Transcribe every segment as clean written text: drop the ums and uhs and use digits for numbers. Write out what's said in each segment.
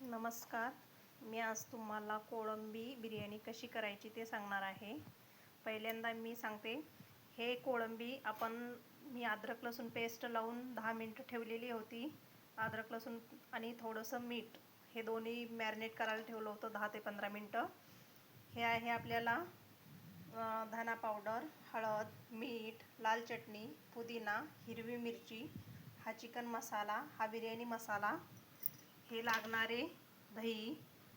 नमस्कार. मी आज तुम्हाला कोळंबी बिर्याणी कशी करायची ते सांगणार आहे. पहिल्यांदा मी सांगते, हे कोळंबी मी अद्रक लसूण पेस्ट लावून 10 मिनिटं ठेवलेली होती. अद्रक लसूण आणि थोडंसं मीठ हे दोन्ही मॅरिनेट करायला ठेवलं होतं 10 ते 15 मिनिटं. हे आहे आपल्याला धना पावडर, हळद, मीठ, लाल चटणी, पुदिना, हिरवी मिरची, हा चिकन मसाला, हा बिर्याणी मसाला, हे लागणारे दही,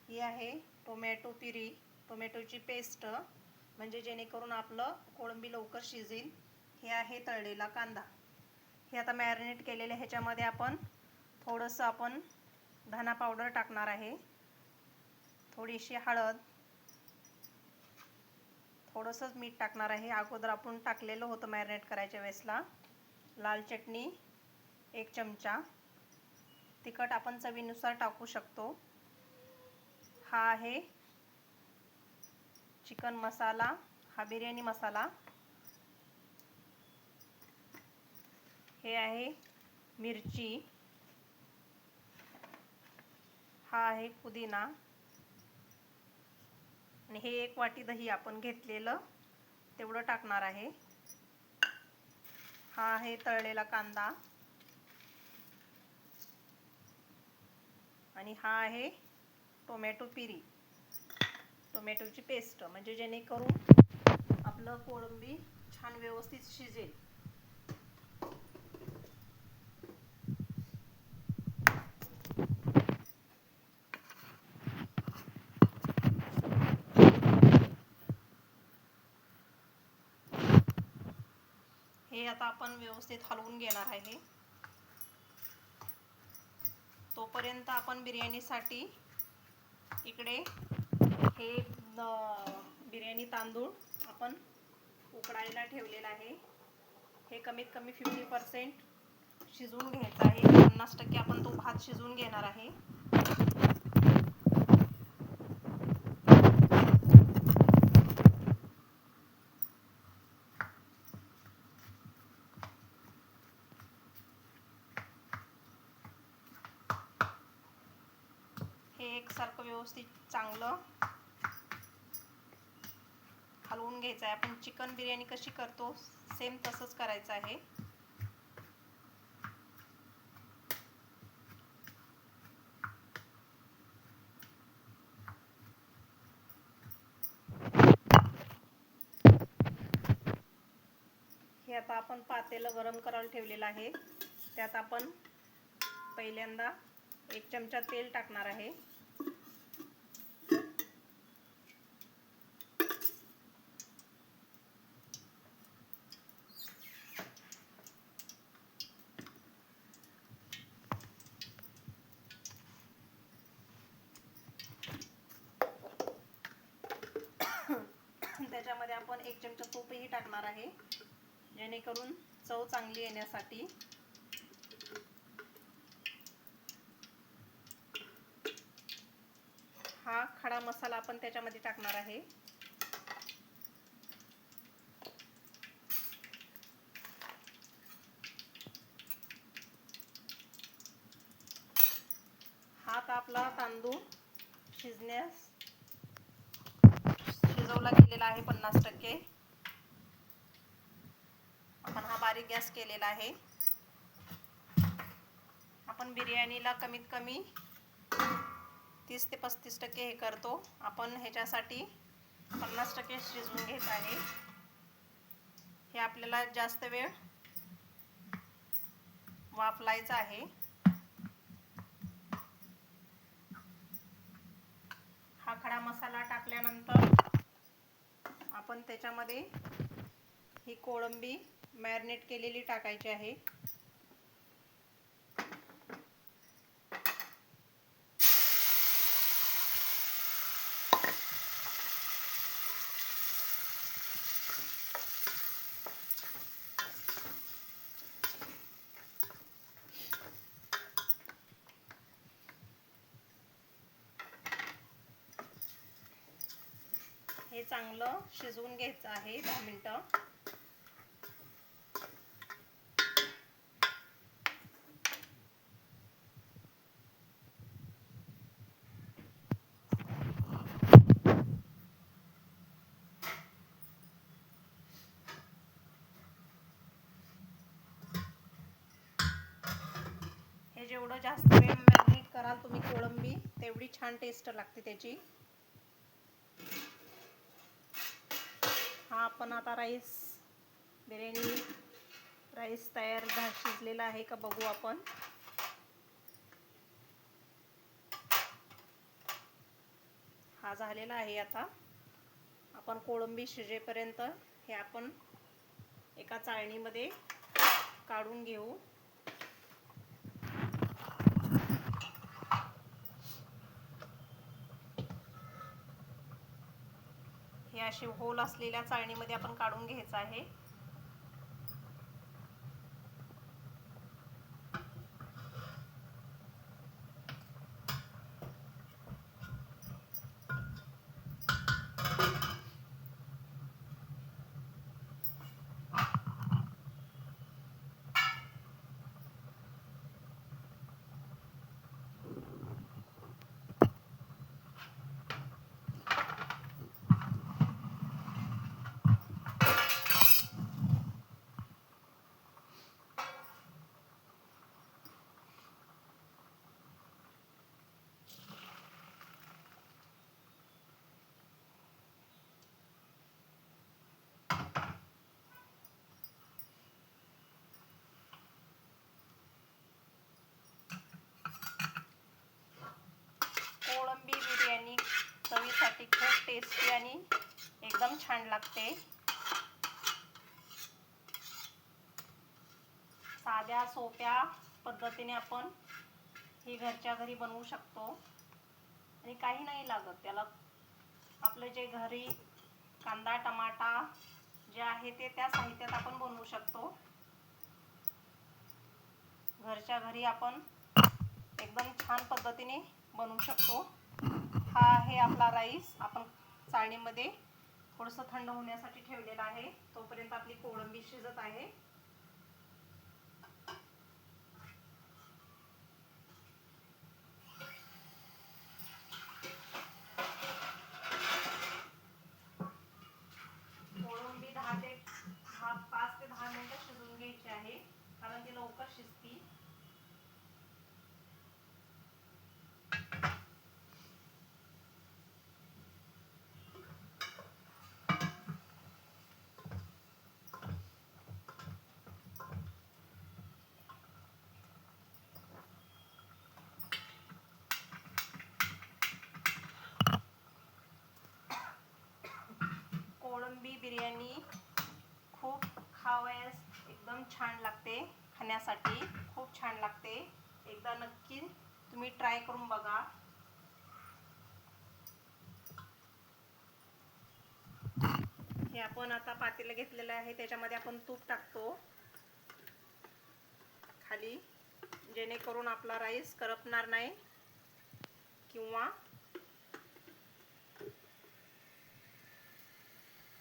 ही आहे टोमॅटो प्युरी, टोमॅटोची पेस्ट, म्हणजे जेणेकरून आपलं कोळंबी लवकर शिजेल. हे आहे तळलेला कांदा. हे आता मॅरिनेट केलेले ह्याच्यामध्ये थोडंसं धना पावडर टाकणार आहे, थोडीशी हळद, थोडंसंच मीठ टाकणार आहे, अगोदर आपण टाकलेलं होतं मॅरिनेट करायच्या वेळेसला. लाल चटणी 1 चमचा, तिखट आपण चवीनुसार टाकू शकतो. हा आहे चिकन मसाला, हा बिर्याणी मसाला. हे आहे मिरची, हा आहे पुदिना, आणि हे 1 वाटी दही आपण घेतलेलं तेवढं टाकणार आहे. हा आहे तळलेला कांदा, आणि हा आहे टोमॅटो प्युरी, टोमॅटोची पेस्ट, म्हणजे जेणेकरून आपलं कोळंबी छान व्यवस्थित शिजेल. हे आता आपण व्यवस्थित हलवून घेणार आहे. तोपर्यंत आपण बिर्याणीसाठी इकडे हे बिर्याणी तांदूळ आपण उकडायला ठेवलेला आहे. हे कमीत कमी 50% शिजवून घ्यायचं आहे. 50% आपण तो भात शिजवून घेणार आहे. हे एकसारखं व्यवस्थित चांगलं हलवून घ्यायचं आहे. आपण चिकन बिर्याणी कशी करतो सेम तसंच करायचं आहे. हे आता आपण पातेलं गरम करायला ठेवलेलं आहे. त्यात आपण पहिल्यांदा 1 चमचा तेल टाकणार आहे. त्याच्यामध्ये आपण 1 चमचा तूपही टाकणार आहे, जेणेकरून चव चांगली येण्यासाठी. हा खडा मसाला आपण त्याच्यामध्ये टाकणार आहे. हा आता आपला तांदूळ शिजवला गेलेला आहे 50%. आपण हा बारीक गॅस केलेला आहे. आपण बिर्याणीला कमीत कमी 30 ते 35% हे करतो. आपण ह्याच्यासाठी 50% शिजवून घेत आहे. हे आपल्याला जास्त वेळ वाफलायचं आहे. हा खडा मसाला टाकल्यानंतर आपण त्याच्यामध्ये ही कोळंबी मॅरिनेट केलेली टाकायची आहे. हे चांगलं शिजवून घ्यायचं आहे 10 मिनिटं. जेवढं जास्त वेळ मॅरिनेट कराल तुम्ही कोळंबी तेवढी छान टेस्ट लागते त्याची. हा आपण आता बिर्याणी राईस तयार शिजलेला आहे का बघू आपण. हा झालेला आहे. आता आपण कोळंबी शिजेपर्यंत हे आपण एका चाळणीमध्ये काढून घेऊ. हे अशी होल असलेल्या चाळणीमध्ये आपण काढून घ्यायचं आहे. कोळंबी बिर्याणी चवीसाठी खूप टेस्टी आणि एकदम छान लागते. साध्या सोप्या पद्धतीने आपण ही घरच्या घरी बनवू शकतो आणि काही नाही लागत त्याला. आपलं जे घरी कांदा टमाटा जे आहे ते त्या साहित्यात आपण बनवू शकतो. घरच्या घरी आपण एकदम छान पद्धतीने बनवू शकतो. हा आहे आपला राईस. आपण चाळणीमध्ये थोडंसं थंड होण्यासाठी ठेवलेला आहे. तोपर्यंत आपली कोळंबी शिजत आहे. कोळंबी 5 ते 10 मिनिटं शिजवून घ्यायची आहे, कारण ती लवकर शिजती. कोळंबी बिर्याणी खूप खावयास एकदम छान लागते. खाण्यासाठी खूप छान लागते. एकदा नक्की तुम्ही ट्राय करून बघा. हे आपण आता पातेलं घेतलेलं आहे, त्याच्यामध्ये आपण तूप टाकतो खाली, जेणेकरून आपला राईस करपणार नाही किंवा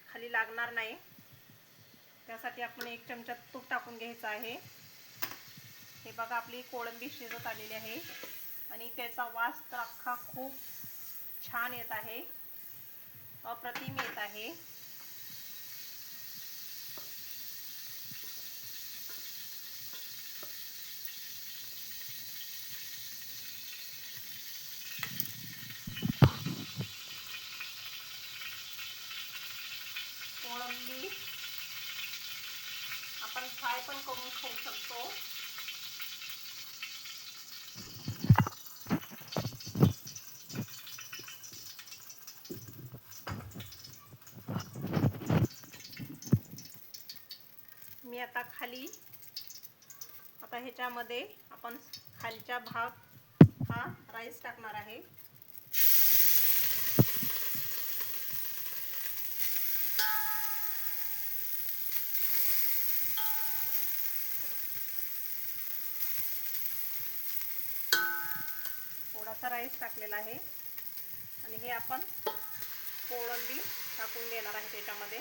खाली लागणार नाही. त्यासाठी आपण 1 चमचा तूप टाकून घ्यायचं आहे. हे बघा आपली कोळंबी शिजत आलेली आहे आणि त्याचा वास तर अख्खा खूप छान येत आहे, अप्रतिम येत आहे. कोळंबी आपण फ्राय पण करून खाऊ शकतो. मी आता ह्याच्यामध्ये आपण खालचा भाग हा राईस टाकणार आहे. थोडासा राईस टाकलेला आहे आणि हे आपण कोळंबी टाकून देणार आहे त्याच्यामध्ये.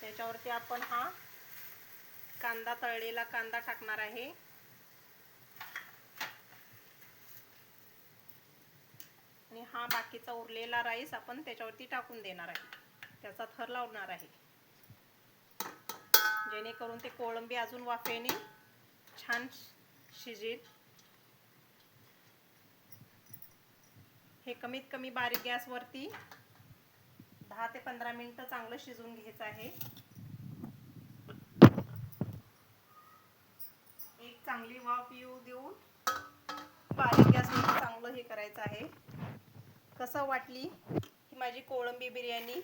त्याच्यावरती आपण हा तळलेला कांदा टाकणार आहे. आणि हा बाकीचा उरलेला राईस आपण त्याच्यावरती टाकून देणार आहे. त्याचा थर लावणार आहे, जेणेकरून ते कोळंबी अजून वाफेने छान शिजेल. हे कमीत कमी बारीक गॅसवरती 10 ते 15 मिनिटं चांगलं शिजवून घ्यायचं आहे. एक चांगली वाफ येऊ देऊन बारीक गॅसवर चांगलं हे करायचं आहे. कसं वाटली ही माझी कोळंबी बिर्याणी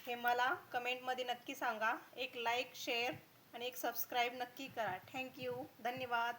हे मला कमेंटमध्ये नक्की सांगा. एक लाईक, शेअर आणि एक सबस्क्राईब नक्की करा. थँक्यू. धन्यवाद.